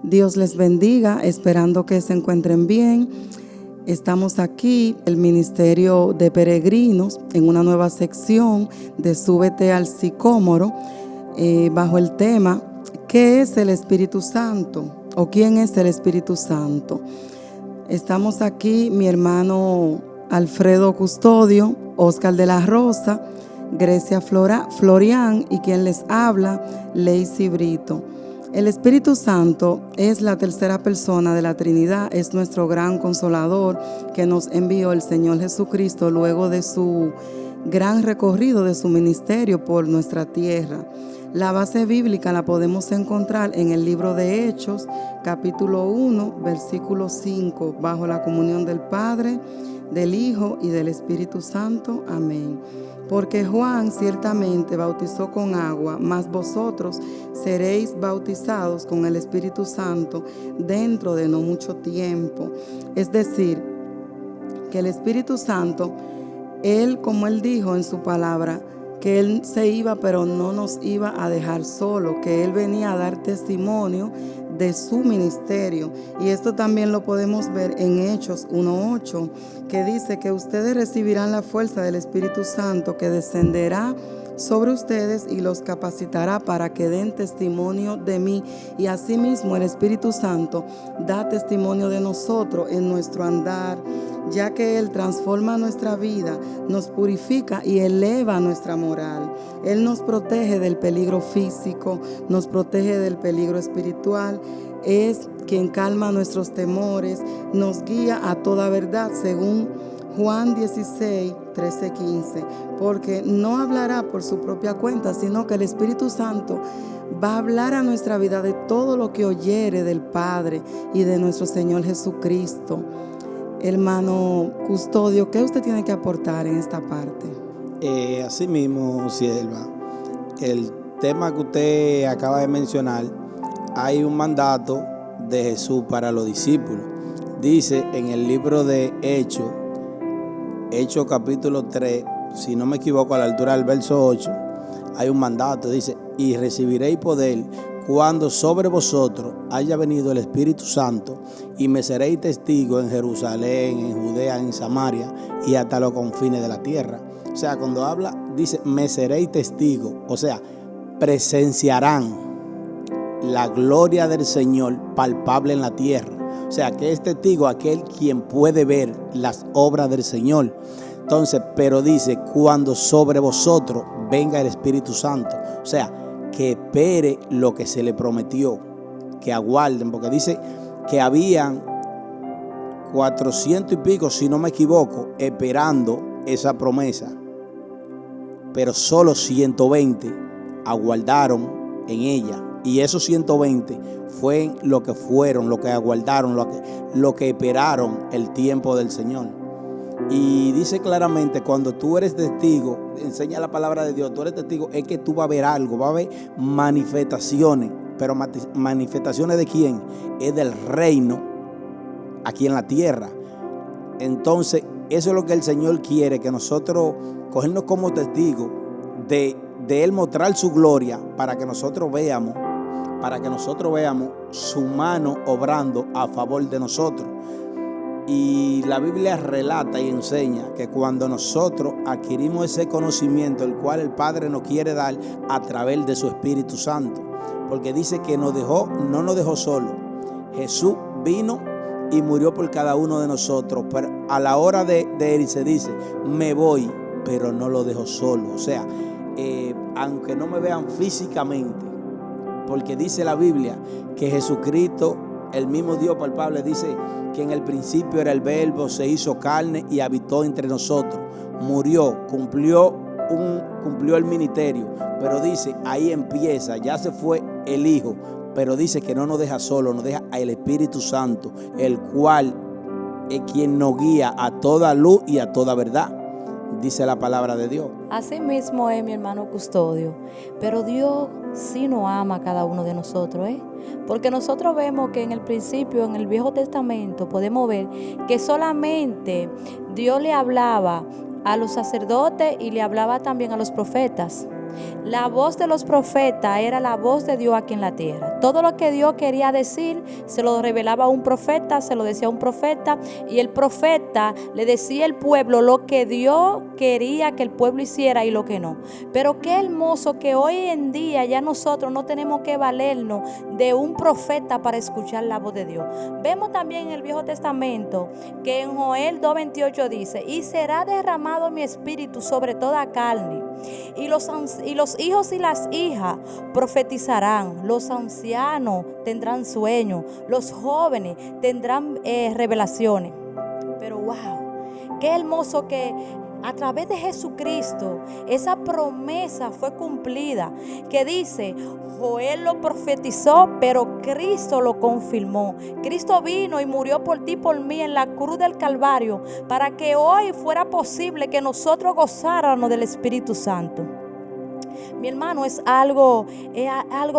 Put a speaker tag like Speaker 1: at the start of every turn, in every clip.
Speaker 1: Dios les bendiga, esperando que se encuentren bien. Estamos aquí, el Ministerio de Peregrinos, en una nueva sección de Súbete al Sicómoro, bajo el tema ¿qué es el Espíritu Santo? ¿O quién es el Espíritu Santo? Estamos aquí, mi hermano Alfredo Custodio, Oscar de la Rosa, Grecia Florian y quien les habla, Lacey Brito. El Espíritu Santo es la tercera persona de la Trinidad, es nuestro gran consolador que nos envió el Señor Jesucristo luego de su gran recorrido de su ministerio por nuestra tierra. La base bíblica la podemos encontrar en el libro de Hechos, capítulo 1, versículo 5, bajo la comunión del Padre, del Hijo y del Espíritu Santo. Amén. Porque Juan ciertamente bautizó con agua, mas vosotros seréis bautizados con el Espíritu Santo dentro de no mucho tiempo. Es decir, que el Espíritu Santo, Él, como Él dijo en su palabra, que Él se iba, pero no nos iba a dejar solo, que Él venía a dar testimonio de su ministerio. Y esto también lo podemos ver en Hechos 1:8, que dice que ustedes recibirán la fuerza del Espíritu Santo que descenderá sobre ustedes y los capacitará para que den testimonio de mí. Y asimismo el Espíritu Santo da testimonio de nosotros en nuestro andar, ya que Él transforma nuestra vida, nos purifica y eleva nuestra moral. Él nos protege del peligro físico, nos protege del peligro espiritual. Es quien calma nuestros temores, nos guía a toda verdad, según Juan 16, 13, 15, porque no hablará por su propia cuenta, sino que el Espíritu Santo va a hablar a nuestra vida de todo lo que oyere del Padre y de nuestro Señor Jesucristo. Hermano Custodio, ¿qué usted tiene que aportar en esta parte?
Speaker 2: Así mismo, sierva, el tema que usted acaba de mencionar, hay un mandato de Jesús para los discípulos. Dice en el libro de Hechos capítulo 3, si no me equivoco, a la altura del verso 8, hay un mandato, dice: y recibiréis poder cuando sobre vosotros haya venido el Espíritu Santo, y me seréis testigos en Jerusalén, en Judea, en Samaria y hasta los confines de la tierra. O sea, cuando habla, dice me seréis testigos, o sea, presenciarán la gloria del Señor palpable en la tierra. O sea, que es testigo aquel quien puede ver las obras del Señor. Entonces, pero dice, cuando sobre vosotros venga el Espíritu Santo. O sea, que espere lo que se le prometió, que aguarden, porque dice que habían 400 y pico, si no me equivoco, esperando esa promesa. Pero solo 120 aguardaron en ella. Y esos 120 fue lo que aguardaron, lo que esperaron el tiempo del Señor. Y dice claramente, cuando tú eres testigo, enseña la palabra de Dios, tú eres testigo, es que tú vas a ver algo, va a haber manifestaciones. Pero manifestaciones ¿de quién? Es del reino aquí en la tierra. Entonces, eso es lo que el Señor quiere, que nosotros cogernos como testigos de Él mostrar su gloria para que nosotros veamos su mano obrando a favor de nosotros. Y la Biblia relata y enseña que cuando nosotros adquirimos ese conocimiento, el cual el Padre nos quiere dar a través de su Espíritu Santo, porque dice que no nos dejó solo. Jesús vino y murió por cada uno de nosotros, pero a la hora de irse dice, me voy, pero no lo dejo solo. O sea, aunque no me vean físicamente, porque dice la Biblia que Jesucristo, el mismo Dios palpable, dice que en el principio era el Verbo, se hizo carne y habitó entre nosotros. Murió, cumplió el ministerio, pero dice, ahí empieza, ya se fue el Hijo, pero dice que no nos deja solo, nos deja al Espíritu Santo, el cual es quien nos guía a toda luz y a toda verdad, dice la palabra de Dios.
Speaker 3: Así mismo es, mi hermano Custodio, pero Dios sí nos ama a cada uno de nosotros, porque nosotros vemos que en el principio, en el Viejo Testamento, podemos ver que solamente Dios le hablaba a los sacerdotes y le hablaba también a los profetas. La voz de los profetas era la voz de Dios aquí en la tierra. Todo lo que Dios quería decir se lo revelaba a un profeta, se lo decía a un profeta, y el profeta le decía al pueblo lo que Dios quería que el pueblo hiciera y lo que no. Pero qué hermoso que hoy en día ya nosotros no tenemos que valernos de un profeta para escuchar la voz de Dios. Vemos también en el Viejo Testamento que en Joel 2:28 dice: y será derramado mi espíritu sobre toda carne, y los hijos y las hijas profetizarán, los ancianos tendrán sueños, los jóvenes tendrán revelaciones. Pero wow, qué hermoso que a través de Jesucristo esa promesa fue cumplida, que dice: Joel lo profetizó, pero Cristo lo confirmó. Cristo vino y murió por ti y por mí en la cruz del Calvario, para que hoy fuera posible que nosotros gozáramos del Espíritu Santo. Mi hermano, es algo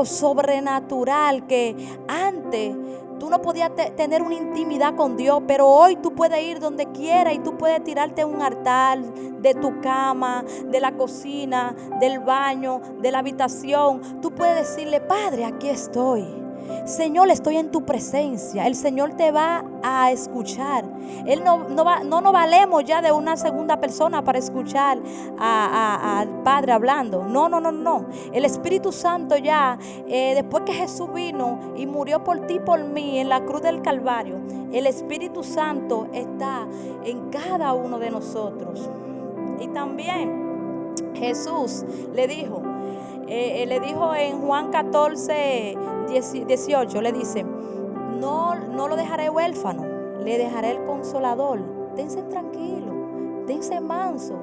Speaker 3: sobrenatural, que antes tú no podías tener una intimidad con Dios, pero hoy tú puedes ir donde quieras y tú puedes tirarte en un altar, de tu cama, de la cocina, del baño, de la habitación. Tú puedes decirle: Padre, aquí estoy. Señor, estoy en tu presencia. El Señor te va a escuchar. Él no nos valemos ya de una segunda persona para escuchar al Padre hablando. No. El Espíritu Santo ya, después que Jesús vino y murió por ti y por mí en la cruz del Calvario, el Espíritu Santo está en cada uno de nosotros. Y también Jesús le dijo en Juan 14:18, le dice: no lo dejaré huérfano, le dejaré el Consolador. Dense tranquilos, dense manso,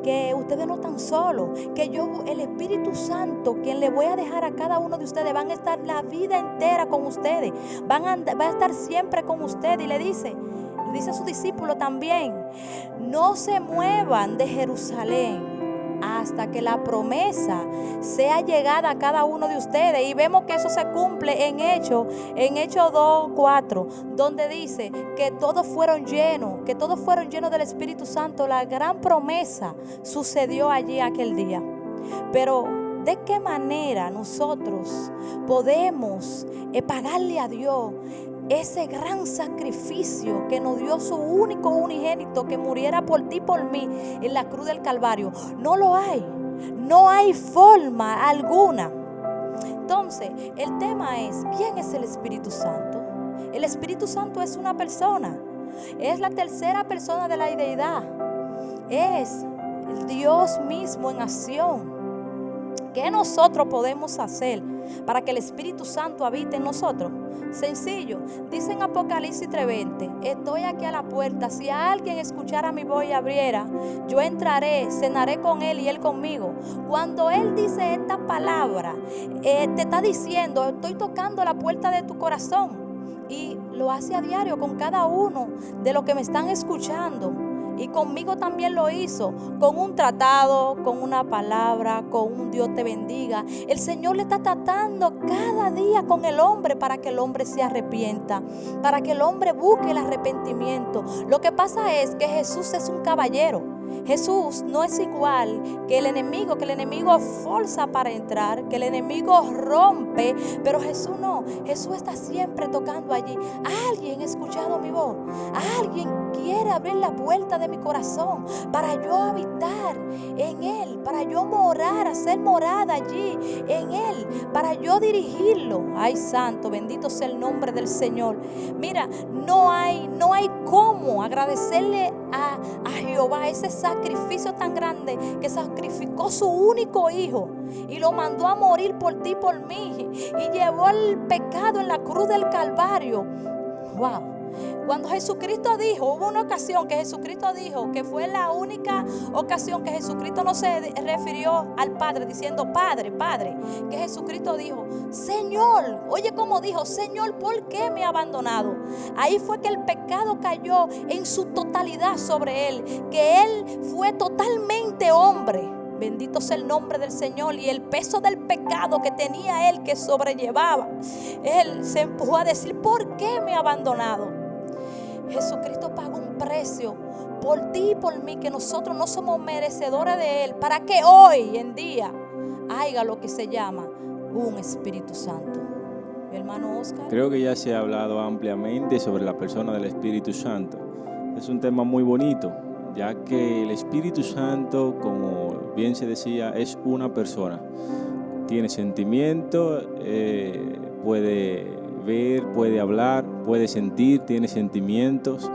Speaker 3: que ustedes no están solos, que yo, el Espíritu Santo, quien le voy a dejar a cada uno de ustedes, van a estar la vida entera con ustedes, va a estar siempre con ustedes. Y le dice a sus discípulos también: no se muevan de Jerusalén hasta que la promesa sea llegada a cada uno de ustedes. Y vemos que eso se cumple en Hechos 2:4, donde dice que todos fueron llenos del Espíritu Santo. La gran promesa sucedió allí aquel día. Pero ¿de qué manera nosotros podemos pagarle a Dios ese gran sacrificio que nos dio su único unigénito, que muriera por ti y por mí en la cruz del Calvario? No hay forma alguna. Entonces, el tema es: ¿quién es el Espíritu Santo? El Espíritu Santo es una persona, es la tercera persona de la deidad, es el Dios mismo en acción. ¿Qué nosotros podemos hacer para que el Espíritu Santo habite en nosotros? Sencillo, dice en Apocalipsis 3:20: estoy aquí a la puerta, si alguien escuchara mi voz y abriera, yo entraré, cenaré con él y él conmigo. Cuando él dice esta palabra, te está diciendo: estoy tocando la puerta de tu corazón. Y lo hace a diario con cada uno de los que me están escuchando. Y conmigo también lo hizo, con un tratado, con una palabra, con un Dios te bendiga. El Señor le está tratando cada día con el hombre para que el hombre se arrepienta, para que el hombre busque el arrepentimiento. Lo que pasa es que Jesús es un caballero. Jesús no es igual que el enemigo forza para entrar, que el enemigo rompe, pero Jesús no. Jesús está siempre tocando allí. ¿Alguien ha escuchado mi voz? ¿Alguien quiere abrir la puerta de mi corazón para yo habitar en él, para yo morar, hacer morada allí en él, para yo dirigirlo? Ay, santo, bendito sea el nombre del Señor. Mira, no hay cómo agradecerle a Jehová ese sacrificio tan grande, que sacrificó su único hijo y lo mandó a morir por ti y por mí, y llevó el pecado en la cruz del Calvario. Wow. Cuando Jesucristo dijo, hubo una ocasión que Jesucristo dijo, que fue la única ocasión que Jesucristo no se refirió al Padre diciendo Padre, Padre, que Jesucristo dijo: Señor, oye cómo dijo: Señor, ¿por qué me ha abandonado? Ahí fue que el pecado cayó en su totalidad sobre él, que él fue totalmente hombre. Bendito sea el nombre del Señor. Y el peso del pecado que tenía él, que sobrellevaba, él se empujó a decir: ¿por qué me ha abandonado? Jesucristo pagó un precio por ti y por mí, que nosotros no somos merecedores de él, para que hoy en día haya lo que se llama un Espíritu Santo. Mi hermano Oscar.
Speaker 4: Creo que ya se ha hablado ampliamente sobre la persona del Espíritu Santo. Es un tema muy bonito, ya que el Espíritu Santo, como bien se decía, es una persona. Tiene sentimientos, puede ver, puede hablar, puede sentir, tiene sentimientos.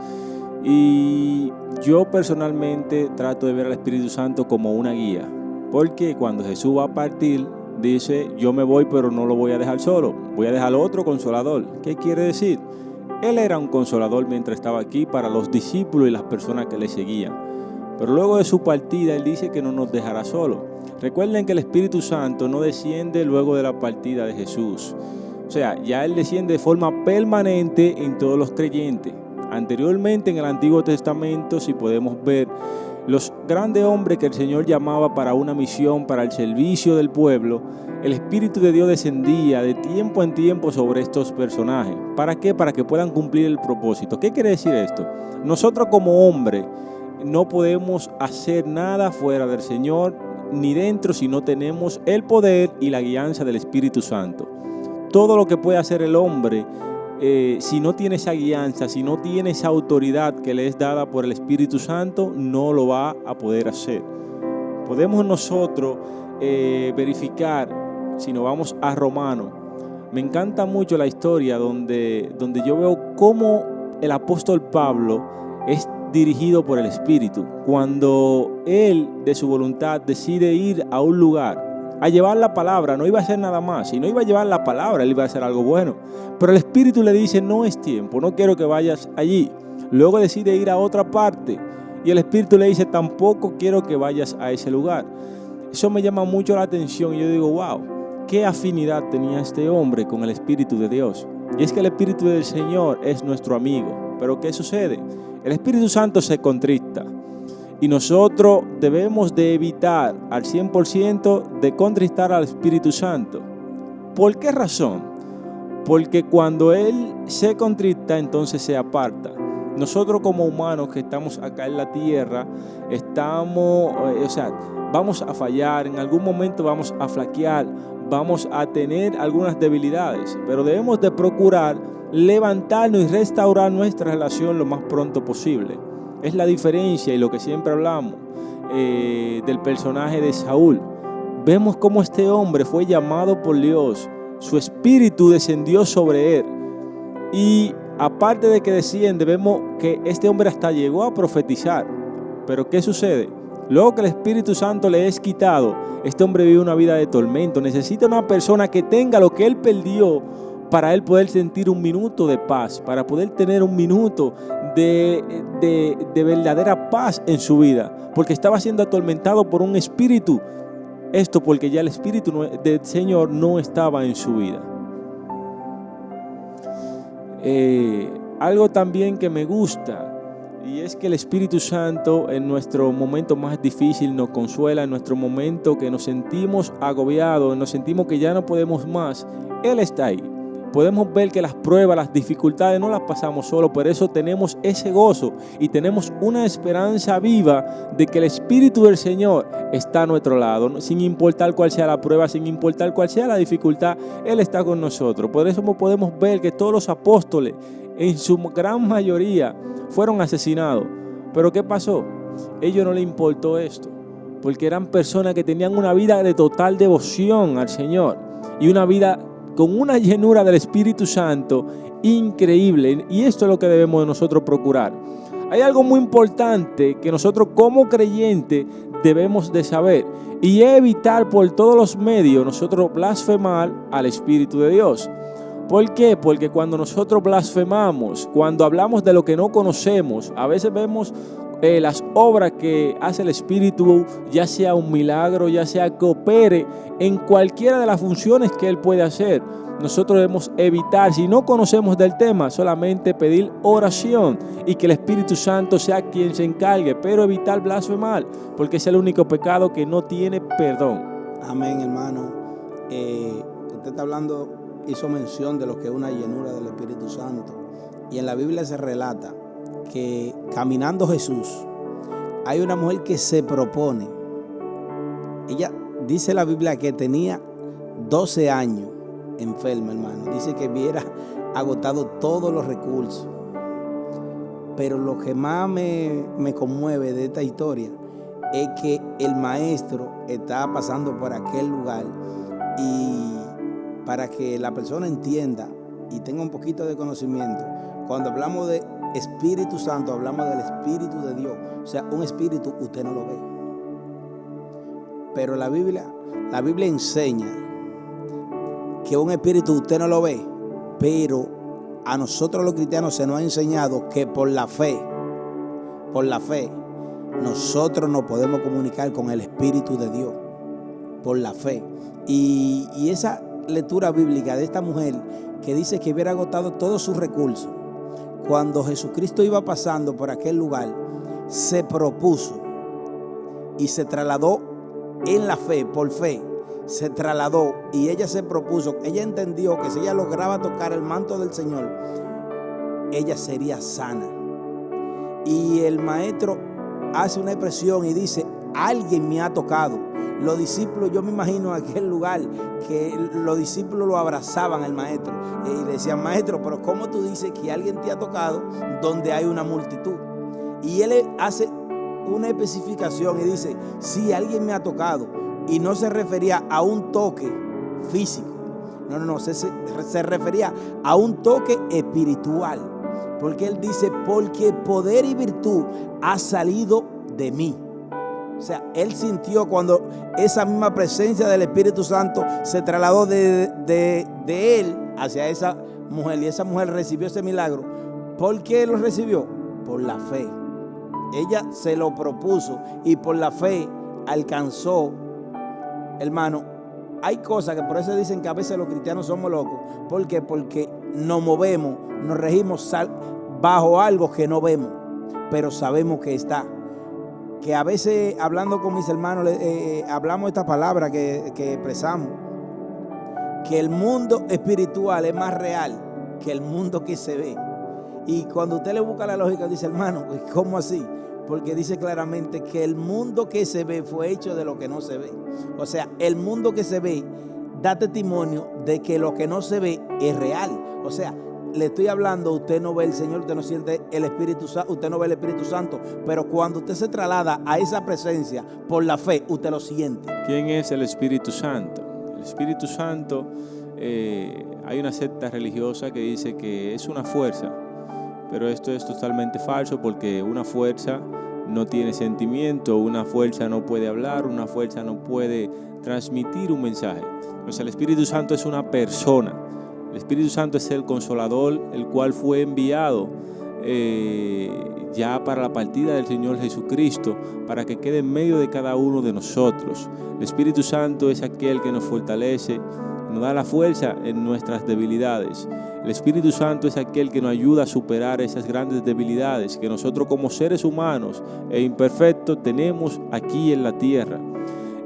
Speaker 4: Y yo personalmente trato de ver al Espíritu Santo como una guía, porque cuando Jesús va a partir, dice: yo me voy, pero no lo voy a dejar solo, voy a dejar otro consolador. ¿Qué quiere decir? Él era un consolador mientras estaba aquí para los discípulos y las personas que le seguían. Pero luego de su partida, Él dice que no nos dejará solos. Recuerden que el Espíritu Santo no desciende luego de la partida de Jesús. O sea, ya Él desciende de forma permanente en todos los creyentes. Anteriormente, en el Antiguo Testamento, si podemos ver, los grandes hombres que el Señor llamaba para una misión, para el servicio del pueblo, el Espíritu de Dios descendía de tiempo en tiempo sobre estos personajes. ¿Para qué? Para que puedan cumplir el propósito. ¿Qué quiere decir esto? Nosotros como hombres no podemos hacer nada fuera del Señor ni dentro si no tenemos el poder y la guianza del Espíritu Santo. Todo lo que puede hacer el hombre, si no tiene esa guianza, si no tiene esa autoridad que le es dada por el Espíritu Santo, no lo va a poder hacer. Podemos nosotros verificar, si nos vamos a Romanos, me encanta mucho la historia donde yo veo cómo el apóstol Pablo es dirigido por el Espíritu. Cuando él, de su voluntad, decide ir a un lugar a llevar la palabra, no iba a hacer nada más. Si no iba a llevar la palabra, él iba a hacer algo bueno. Pero el Espíritu le dice: no es tiempo, no quiero que vayas allí. Luego decide ir a otra parte y el Espíritu le dice: tampoco quiero que vayas a ese lugar. Eso me llama mucho la atención y yo digo: wow, qué afinidad tenía este hombre con el Espíritu de Dios. Y es que el Espíritu del Señor es nuestro amigo. Pero ¿qué sucede? El Espíritu Santo se contrista. Y nosotros debemos de evitar al 100% de contristar al Espíritu Santo. ¿Por qué razón? Porque cuando Él se contrista, entonces se aparta. Nosotros como humanos que estamos acá en la tierra, vamos a fallar, en algún momento vamos a flaquear, vamos a tener algunas debilidades, pero debemos de procurar levantarnos y restaurar nuestra relación lo más pronto posible. Es la diferencia y lo que siempre hablamos del personaje de Saúl. Vemos cómo este hombre fue llamado por Dios, su espíritu descendió sobre él y aparte de que desciende, vemos que este hombre hasta llegó a profetizar. Pero ¿qué sucede? Luego que el Espíritu Santo le es quitado, este hombre vive una vida de tormento. Necesita una persona que tenga lo que él perdió para él poder sentir un minuto de paz, para poder tener un minuto de verdadera paz en su vida, porque estaba siendo atormentado por un espíritu. Esto porque ya el Espíritu del Señor no estaba en su vida. Algo también que me gusta, y es que el Espíritu Santo en nuestro momento más difícil nos consuela, en nuestro momento que nos sentimos agobiados, nos sentimos que ya no podemos más, Él está ahí. Podemos ver que las pruebas, las dificultades no las pasamos solo, por eso tenemos ese gozo y tenemos una esperanza viva de que el Espíritu del Señor está a nuestro lado, sin importar cuál sea la prueba, sin importar cuál sea la dificultad, Él está con nosotros. Por eso podemos ver que todos los apóstoles, en su gran mayoría, fueron asesinados. ¿Pero qué pasó? A ellos no les importó esto, porque eran personas que tenían una vida de total devoción al Señor y una vida con una llenura del Espíritu Santo increíble. Y esto es lo que debemos de nosotros procurar. Hay algo muy importante que nosotros como creyentes debemos de saber, y es evitar por todos los medios nosotros blasfemar al Espíritu de Dios. ¿Por qué? Porque cuando nosotros blasfemamos, cuando hablamos de lo que no conocemos, a veces vemos las obras que hace el Espíritu, ya sea un milagro, ya sea que opere en cualquiera de las funciones que Él puede hacer. Nosotros debemos evitar, si no conocemos del tema, solamente pedir oración y que el Espíritu Santo sea quien se encargue, pero evitar blasfemar, porque es el único pecado que no tiene perdón.
Speaker 2: Amén, hermano. Usted está hablando, hizo mención de lo que es una llenura del Espíritu Santo, y en la Biblia se relata que caminando Jesús, hay una mujer que se propone. Ella dice la Biblia que tenía 12 años enferma, hermano. Dice que hubiera agotado todos los recursos. Pero lo que más me conmueve de esta historia es que el maestro estaba pasando por aquel lugar, y para que la persona entienda y tenga un poquito de conocimiento, cuando hablamos de Espíritu Santo, hablamos del Espíritu de Dios. O sea, un espíritu usted no lo ve. Pero la Biblia enseña que un espíritu usted no lo ve, pero a nosotros los cristianos se nos ha enseñado que por la fe, nosotros nos podemos comunicar con el Espíritu de Dios, por la fe. Y esa lectura bíblica de esta mujer que dice que hubiera agotado todos sus recursos, cuando Jesucristo iba pasando por aquel lugar, se propuso y se trasladó en la fe, por fe, se trasladó, y ella se propuso, ella entendió que si ella lograba tocar el manto del Señor, ella sería sana. Y el maestro hace una expresión y dice: alguien me ha tocado. Los discípulos, yo me imagino en aquel lugar que los discípulos lo abrazaban al maestro y le decían: maestro, pero ¿cómo tú dices que alguien te ha tocado donde hay una multitud? Y él hace una especificación y dice: sí, alguien me ha tocado. Y no se refería a un toque físico, no, se refería a un toque espiritual, porque él dice: porque poder y virtud ha salido de mí. O sea, él sintió cuando esa misma presencia del Espíritu Santo se trasladó de él hacia esa mujer, y esa mujer recibió ese milagro. ¿Por qué lo recibió? Por la fe. Ella se lo propuso y por la fe alcanzó. Hermano, hay cosas que por eso dicen que a veces los cristianos somos locos. ¿Por qué? Porque nos movemos, nos regimos bajo algo que no vemos, pero sabemos que está. Que a veces, hablando con mis hermanos, hablamos esta palabra que expresamos, que el mundo espiritual es más real que el mundo que se ve. Y cuando usted le busca la lógica, dice: hermano, ¿cómo así? Porque dice claramente que el mundo que se ve fue hecho de lo que no se ve. O sea, el mundo que se ve da testimonio de que lo que no se ve es real. O sea, le estoy hablando, usted no ve el Señor, usted no siente el Espíritu Santo, usted no ve el Espíritu Santo, pero cuando usted se traslada a esa presencia por la fe, usted lo siente.
Speaker 4: ¿Quién es el Espíritu Santo? El Espíritu Santo, hay una secta religiosa que dice que es una fuerza, pero esto es totalmente falso, porque una fuerza no tiene sentimiento, una fuerza no puede hablar, una fuerza no puede transmitir un mensaje. Entonces el Espíritu Santo es una persona. El Espíritu Santo es el Consolador, el cual fue enviado ya para la partida del Señor Jesucristo, para que quede en medio de cada uno de nosotros. El Espíritu Santo es aquel que nos fortalece, nos da la fuerza en nuestras debilidades. El Espíritu Santo es aquel que nos ayuda a superar esas grandes debilidades que nosotros como seres humanos e imperfectos tenemos aquí en la tierra.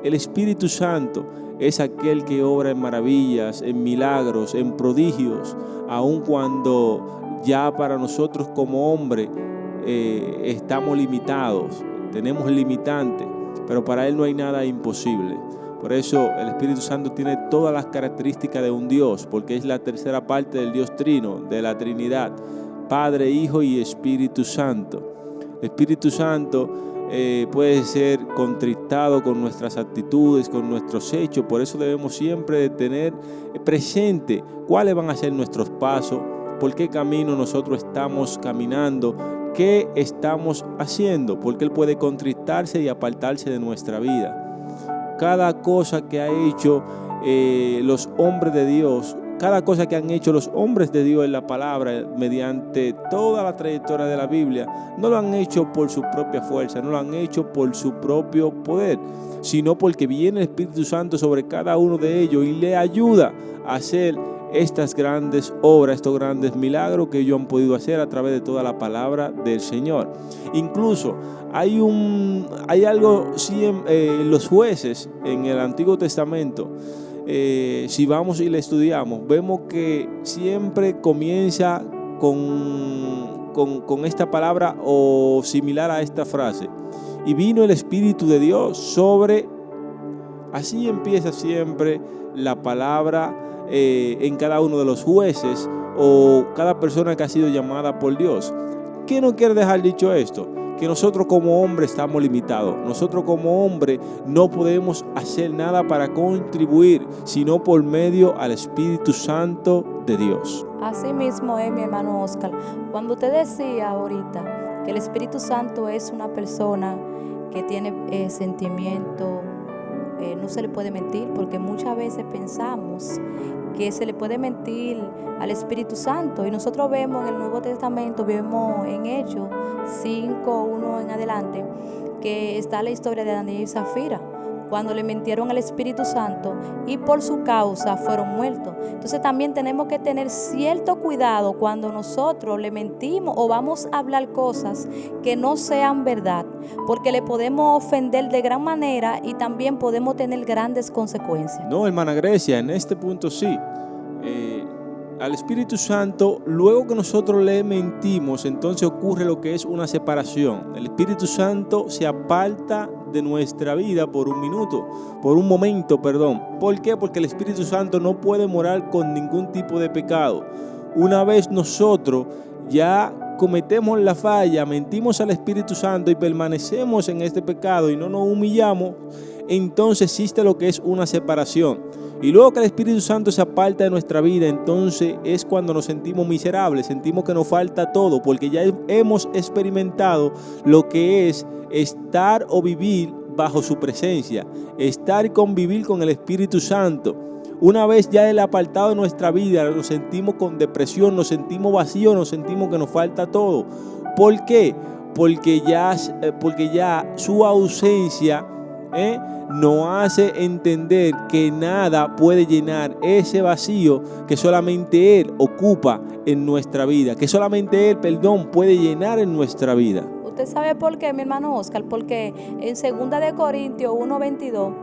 Speaker 4: El Espíritu Santo es aquel que obra en maravillas, en milagros, en prodigios, aun cuando ya para nosotros como hombres estamos limitados, tenemos limitantes, pero para Él no hay nada imposible. Por eso el Espíritu Santo tiene todas las características de un Dios, porque es la tercera parte del Dios Trino, de la Trinidad, Padre, Hijo y Espíritu Santo. El Espíritu Santo puede ser contristado con nuestras actitudes, con nuestros hechos. Por eso debemos siempre de tener presente cuáles van a ser nuestros pasos, por qué camino nosotros estamos caminando, qué estamos haciendo, porque Él puede contristarse y apartarse de nuestra vida. Cada cosa que ha hecho los hombres de Dios, cada cosa que han hecho los hombres de Dios en la palabra, mediante toda la trayectoria de la Biblia, no lo han hecho por su propia fuerza, no lo han hecho por su propio poder, sino porque viene el Espíritu Santo sobre cada uno de ellos y le ayuda a hacer estas grandes obras, estos grandes milagros que ellos han podido hacer a través de toda la palabra del Señor. Incluso hay algo, los jueces en el Antiguo Testamento, si vamos y le estudiamos, vemos que siempre comienza con esta palabra o similar a esta frase: y vino el Espíritu de Dios sobre Así empieza siempre la palabra en cada uno de los jueces o cada persona que ha sido llamada por Dios. ¿Qué nos quiere dejar dicho esto? Que nosotros como hombres estamos limitados. Nosotros como hombres no podemos hacer nada para contribuir, sino por medio al Espíritu Santo de Dios.
Speaker 3: Así mismo es, mi hermano Oscar. Cuando usted decía ahorita que el Espíritu Santo es una persona que tiene sentimiento, no se le puede mentir, porque muchas veces pensamos que se le puede mentir al Espíritu Santo, y nosotros vemos en el Nuevo Testamento, vemos en Hechos 5:1 en adelante, que está la historia de Ananías y Zafira, cuando le mintieron al Espíritu Santo y por su causa fueron muertos. Entonces también tenemos que tener cierto cuidado cuando nosotros le mentimos o vamos a hablar cosas que no sean verdad, porque le podemos ofender de gran manera y también podemos tener grandes consecuencias.
Speaker 4: No, hermana Grecia, en este punto sí. Al Espíritu Santo, luego que nosotros le mentimos, entonces ocurre lo que es una separación. El Espíritu Santo se aparta de nuestra vida por un momento. ¿Por qué? Porque el Espíritu Santo no puede morar con ningún tipo de pecado. Una vez nosotros ya cometemos la falla, mentimos al Espíritu Santo y permanecemos en este pecado y no nos humillamos, entonces existe lo que es una separación. Y luego que el Espíritu Santo se aparta de nuestra vida, entonces es cuando nos sentimos miserables, sentimos que nos falta todo, porque ya hemos experimentado lo que es estar o vivir bajo su presencia, estar y convivir con el Espíritu Santo. Una vez ya Él apartado de nuestra vida, nos sentimos con depresión, nos sentimos vacíos, nos sentimos que nos falta todo. ¿Por qué? Porque ya su ausencia nos hace entender que nada puede llenar ese vacío que solamente Él ocupa en nuestra vida, que solamente Él, puede llenar en nuestra vida.
Speaker 3: ¿Usted sabe por qué, mi hermano Oscar? Porque en 2 Corintios 1:22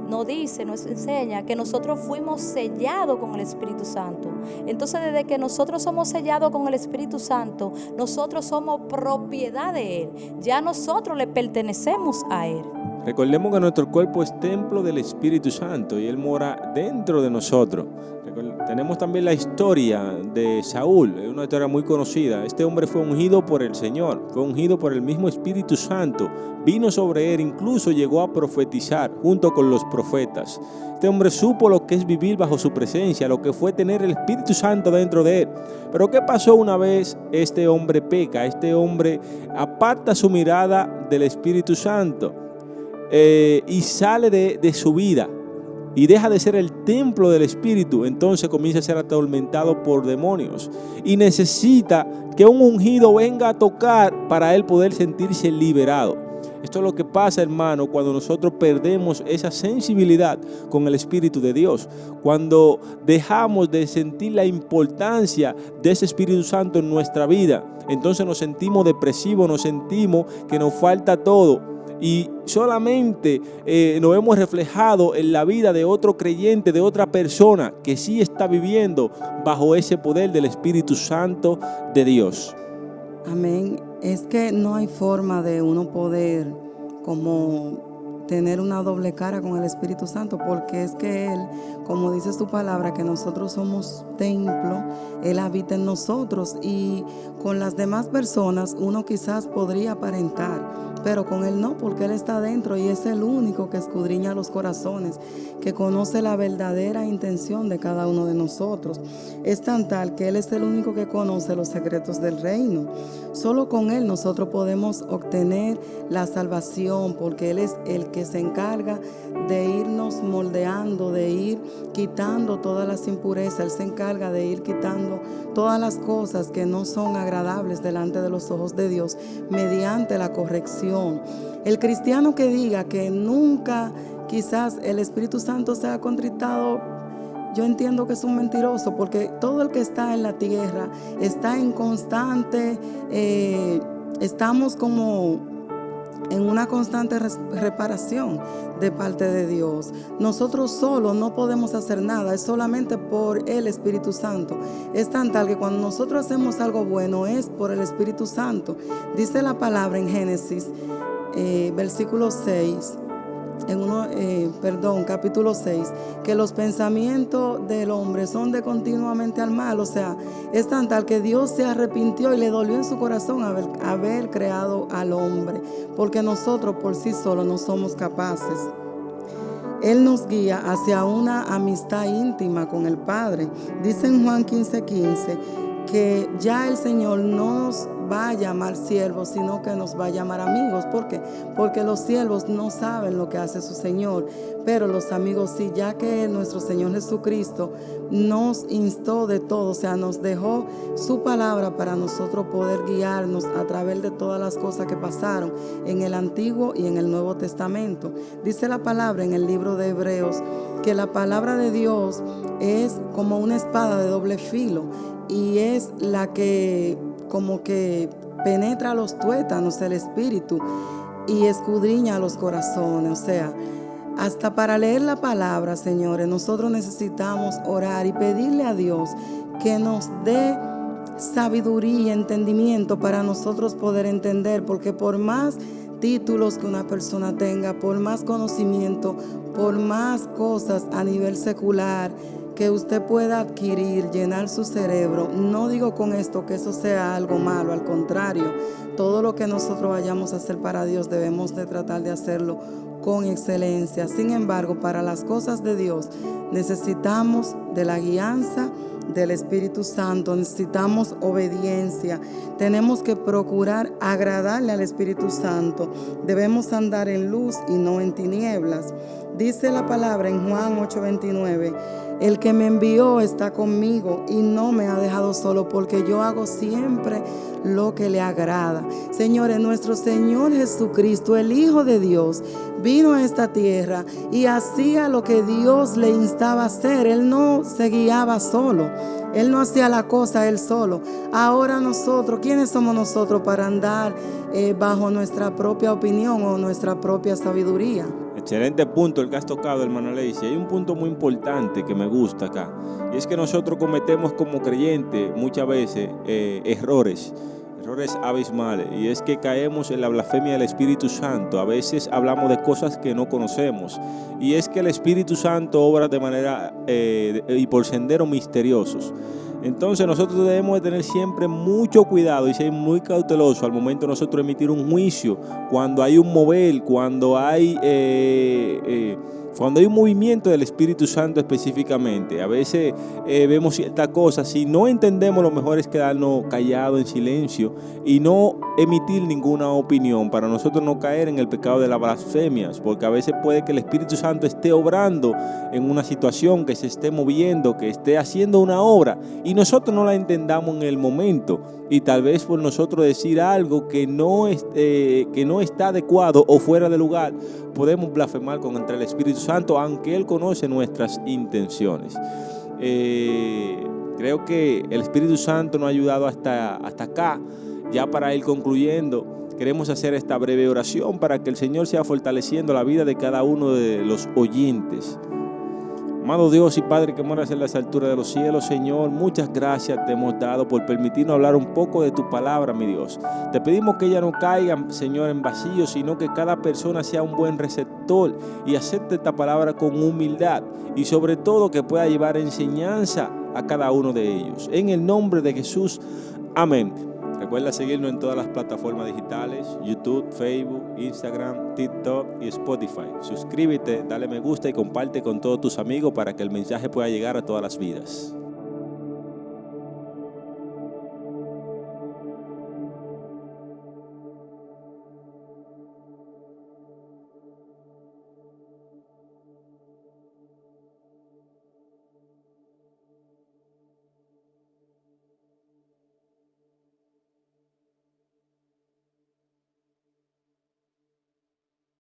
Speaker 3: nos enseña que nosotros fuimos sellados con el Espíritu Santo. Entonces, desde que nosotros somos sellados con el Espíritu Santo, nosotros somos propiedad de Él. Ya nosotros le pertenecemos a Él.
Speaker 4: Recordemos que nuestro cuerpo es templo del Espíritu Santo y Él mora dentro de nosotros. Tenemos también la historia de Saúl, es una historia muy conocida. Este hombre fue ungido por el Señor, fue ungido por el mismo Espíritu Santo. Vino sobre él, incluso llegó a profetizar junto con los profetas. Este hombre supo lo que es vivir bajo su presencia, lo que fue tener el Espíritu Santo dentro de él. Pero ¿qué pasó una vez este hombre peca? Este hombre aparta su mirada del Espíritu Santo y sale de su vida y deja de ser el templo del Espíritu. Entonces comienza a ser atormentado por demonios y necesita que un ungido venga a tocar para él poder sentirse liberado. Esto es lo que pasa, hermano, cuando nosotros perdemos esa sensibilidad con el Espíritu de Dios, cuando dejamos de sentir la importancia de ese Espíritu Santo en nuestra vida. Entonces nos sentimos depresivos, nos sentimos que nos falta todo. Y solamente nos hemos reflejado en la vida de otro creyente, de otra persona que sí está viviendo bajo ese poder del Espíritu Santo de Dios.
Speaker 1: Amén. Es que no hay forma de uno poder como tener una doble cara con el Espíritu Santo, porque es que Él, como dice su palabra, que nosotros somos templo, Él habita en nosotros, y con las demás personas uno quizás podría aparentar, pero con Él no, porque Él está dentro y es el único que escudriña los corazones, que conoce la verdadera intención de cada uno de nosotros. Es tan tal que Él es el único que conoce los secretos del reino. Solo con Él nosotros podemos obtener la salvación, porque Él es el que se encarga de irnos moldeando, de ir quitando todas las impurezas. Él se encarga de ir quitando todas las cosas que no son agradables delante de los ojos de Dios mediante la corrección. El cristiano que diga que nunca quizás el Espíritu Santo se ha contritado, yo entiendo que es un mentiroso, porque todo el que está en la tierra está en constante, estamos como en una constante reparación de parte de Dios. Nosotros solos no podemos hacer nada, es solamente por el Espíritu Santo. Es tan tal que cuando nosotros hacemos algo bueno es por el Espíritu Santo. Dice la palabra en Génesis, versículo 6, capítulo 6, que los pensamientos del hombre son de continuamente al mal. O sea, es tan tal que Dios se arrepintió y le dolió en su corazón haber creado al hombre, porque nosotros por sí solos no somos capaces. Él nos guía hacia una amistad íntima con el Padre. Dice en Juan 15:15 que ya el Señor no nos va a llamar siervos, sino que nos va a llamar amigos. ¿Por qué? Porque los siervos no saben lo que hace su Señor, pero los amigos sí, ya que nuestro Señor Jesucristo nos instó de todo, o sea, nos dejó su palabra para nosotros poder guiarnos a través de todas las cosas que pasaron en el Antiguo y en el Nuevo Testamento. Dice la palabra en el libro de Hebreos que la palabra de Dios es como una espada de doble filo y es la que como que penetra los tuétanos, el espíritu, y escudriña los corazones. O sea, hasta para leer la palabra, señores, nosotros necesitamos orar y pedirle a Dios que nos dé sabiduría y entendimiento para nosotros poder entender, porque por más títulos que una persona tenga, por más conocimiento, por más cosas a nivel secular que usted pueda adquirir, llenar su cerebro, no digo con esto que eso sea algo malo, al contrario, todo lo que nosotros vayamos a hacer para Dios debemos de tratar de hacerlo con excelencia. Sin embargo, para las cosas de Dios necesitamos de la guianza del Espíritu Santo, necesitamos obediencia, tenemos que procurar agradarle al Espíritu Santo, debemos andar en luz y no en tinieblas. Dice la palabra en Juan 8:29, el que me envió está conmigo y no me ha dejado solo, porque yo hago siempre lo que le agrada. Señores, nuestro Señor Jesucristo, el Hijo de Dios, vino a esta tierra y hacía lo que Dios le instaba a hacer. Él no se guiaba solo, Él no hacía la cosa Él solo. Ahora nosotros, ¿quiénes somos nosotros para andar bajo nuestra propia opinión o nuestra propia sabiduría?
Speaker 4: Excelente punto el que has tocado, hermana Lacey. Hay un punto muy importante que me gusta acá, y es que nosotros cometemos como creyentes muchas veces errores abismales, y es que caemos en la blasfemia del Espíritu Santo. A veces hablamos de cosas que no conocemos, y es que el Espíritu Santo obra de manera y por senderos misteriosos. Entonces nosotros debemos de tener siempre mucho cuidado y ser muy cautelosos al momento de nosotros emitir un juicio, cuando hay un mover, cuando hay un movimiento del Espíritu Santo específicamente. A veces vemos ciertas cosas, si no entendemos, lo mejor es quedarnos callados en silencio y no emitir ninguna opinión, para nosotros no caer en el pecado de las blasfemias, porque a veces puede que el Espíritu Santo esté obrando en una situación, que se esté moviendo, que esté haciendo una obra y nosotros no la entendamos en el momento, y tal vez por nosotros decir algo que no está adecuado o fuera de lugar, podemos blasfemar contra el Espíritu Santo, aunque Él conoce nuestras intenciones. Creo que el Espíritu Santo nos ha ayudado hasta acá. Ya para ir concluyendo, queremos hacer esta breve oración para que el Señor sea fortaleciendo la vida de cada uno de los oyentes. Amado Dios y Padre que moras en las alturas de los cielos, Señor, muchas gracias te hemos dado por permitirnos hablar un poco de tu palabra, mi Dios. Te pedimos que ella no caiga, Señor, en vacío, sino que cada persona sea un buen receptor y acepte esta palabra con humildad, y sobre todo que pueda llevar enseñanza a cada uno de ellos. En el nombre de Jesús, amén. Recuerda seguirnos en todas las plataformas digitales: YouTube, Facebook, Instagram, TikTok y Spotify. Suscríbete, dale me gusta y comparte con todos tus amigos para que el mensaje pueda llegar a todas las vidas.